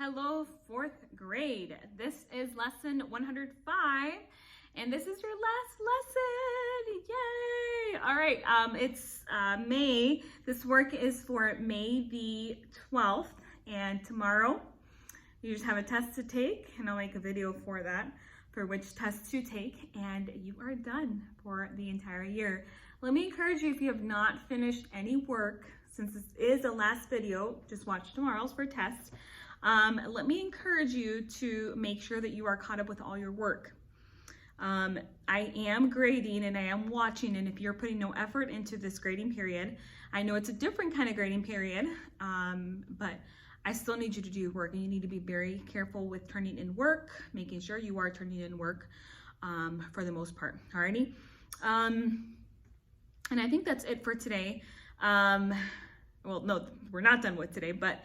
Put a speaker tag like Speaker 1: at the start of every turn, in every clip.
Speaker 1: Hello, fourth grade. This is lesson 105, and this is your last lesson. Yay! All right, it's May. This work is for May the 12th, and tomorrow you just have a test to take, and I'll make a video for that, for which test to take, and you are done for the entire year. Let me encourage you, if you have not finished any work, since this is the last video, just watch tomorrow's for test. Let me encourage you to make sure that you are caught up with all your work. I am grading and I am watching, and if you're putting no effort into this grading period, I know it's a different kind of grading period, but I still need you to do your work, and you need to be very careful with turning in work, making sure you are turning in work for the most part. Alrighty? And I think that's it for today. Well, no, we're not done with today, but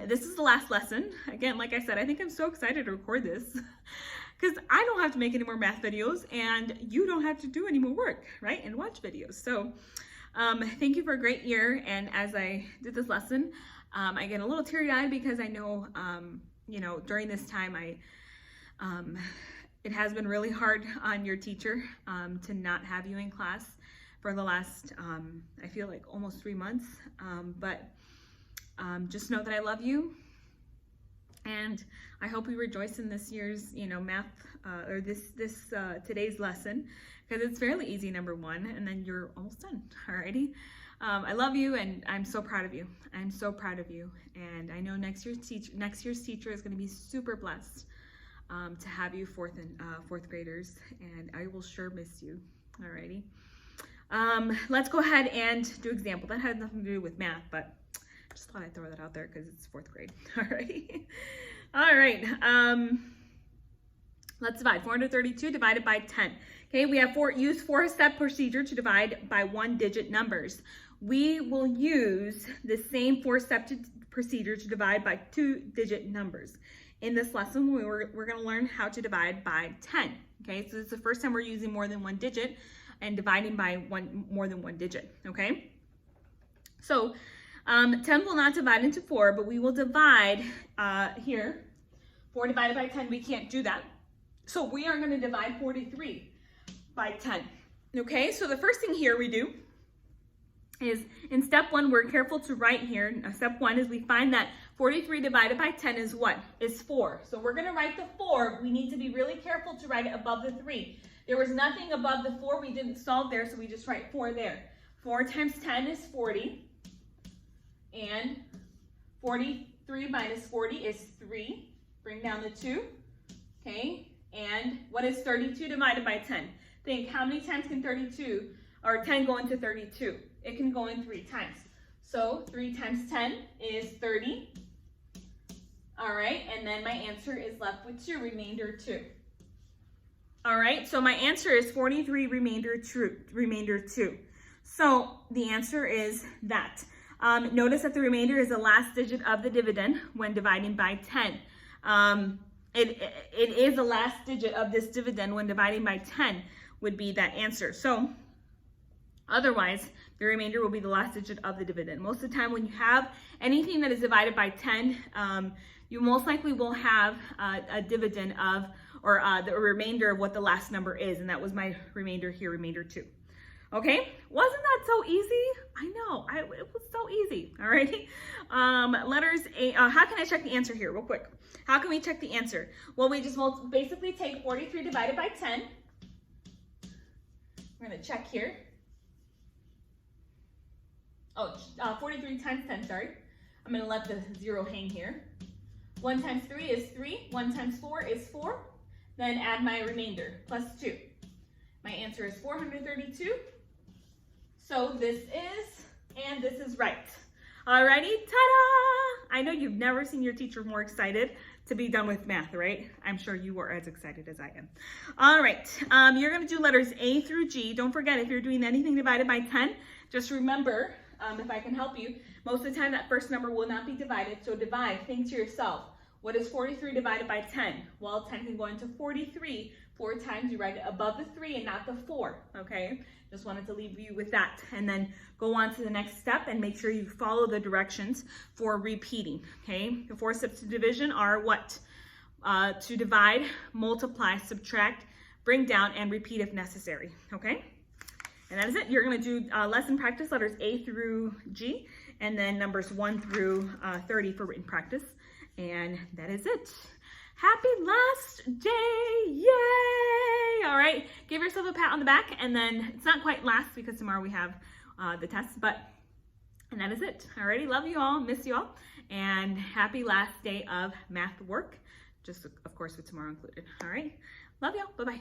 Speaker 1: this is the last lesson. Again, like I said, I think I'm so excited to record this because I don't have to make any more math videos and you don't have to do any more work, right? And watch videos. So thank you for a great year. And as I did this lesson, I get a little teary-eyed because I know, you know, during this time, it has been really hard on your teacher to not have you in class for the last, I feel like almost 3 months, but just know that I love you, and I hope you rejoice in this year's, you know, math, or today's lesson, because it's fairly easy, number one, and then you're almost done. Alrighty. I love you, and I'm so proud of you. I'm so proud of you, and I know next year's teacher is going to be super blessed to have you fourth graders, and I will sure miss you. Alrighty. Let's go ahead and do example. That had nothing to do with math, but just thought I'd throw that out there because it's fourth grade. Alrighty. All right. Let's divide 432 divided by 10. Okay, we have use four-step procedure to divide by one-digit numbers. We will use the same four-step procedure to divide by two-digit numbers. In this lesson, we're going to learn how to divide by 10. Okay, so this is the first time we're using more than one digit and dividing by more than one digit. Okay, so 10 will not divide into 4, but we will divide here. 4 divided by 10, we can't do that. So we are going to divide 43 by 10. Okay, so the first thing here we do is in step 1, we're careful to write here. Step 1 is we find that 43 divided by 10 is what? Is 4. So we're going to write the 4. We need to be really careful to write it above the 3. There was nothing above the 4. We didn't solve there, so we just write 4 there. 4 times 10 is 40. And 43 minus 40 is 3. Bring down the 2. Okay. And what is 32 divided by 10? Think, how many times can 32 or 10 go into 32? It can go in 3 times. So 3 times 10 is 30. All right. And then my answer is left with 2, remainder 2. All right. So my answer is 43, remainder 2. So the answer is that. Notice that the remainder is the last digit of the dividend when dividing by 10. It is the last digit of this dividend when dividing by 10 would be that answer. So otherwise, the remainder will be the last digit of the dividend. Most of the time when you have anything that is divided by 10, you most likely will have a dividend of, or the remainder of what the last number is. And that was my remainder here, remainder 2. Okay, wasn't that so easy? I know, it was so easy. All right, letters A. How can I check the answer here real quick? How can we check the answer? Well, we just will basically take 43 divided by 10. We're gonna check here. Oh, 43 times 10, sorry. I'm gonna let the 0 hang here. 1 times 3 is 3. 1 times 4 is 4. Then add my remainder, plus 2. My answer is 432. So this is, and this is right. Alrighty, ta-da! I know you've never seen your teacher more excited to be done with math, right? I'm sure you are as excited as I am. All right, you're gonna do letters A through G. Don't forget, if you're doing anything divided by 10, just remember, if I can help you, most of the time that first number will not be divided, so divide. Think to yourself, what is 43 divided by 10? Well, 10 can go into 43, 4 times, you write it above the 3 and not the 4, okay? Just wanted to leave you with that. And then go on to the next step and make sure you follow the directions for repeating, okay? The 4 steps to division are what? To divide, multiply, subtract, bring down, and repeat if necessary, okay? And that is it. You're gonna do lesson practice, letters A through G, and then numbers 1 through 30 for written practice. And that is it. Happy last day, yay! All right, give yourself a pat on the back, and then it's not quite last because tomorrow we have the test, and that is it. Alrighty, love you all, miss you all, and happy last day of math work, just of course with tomorrow included. All right, love y'all, bye-bye.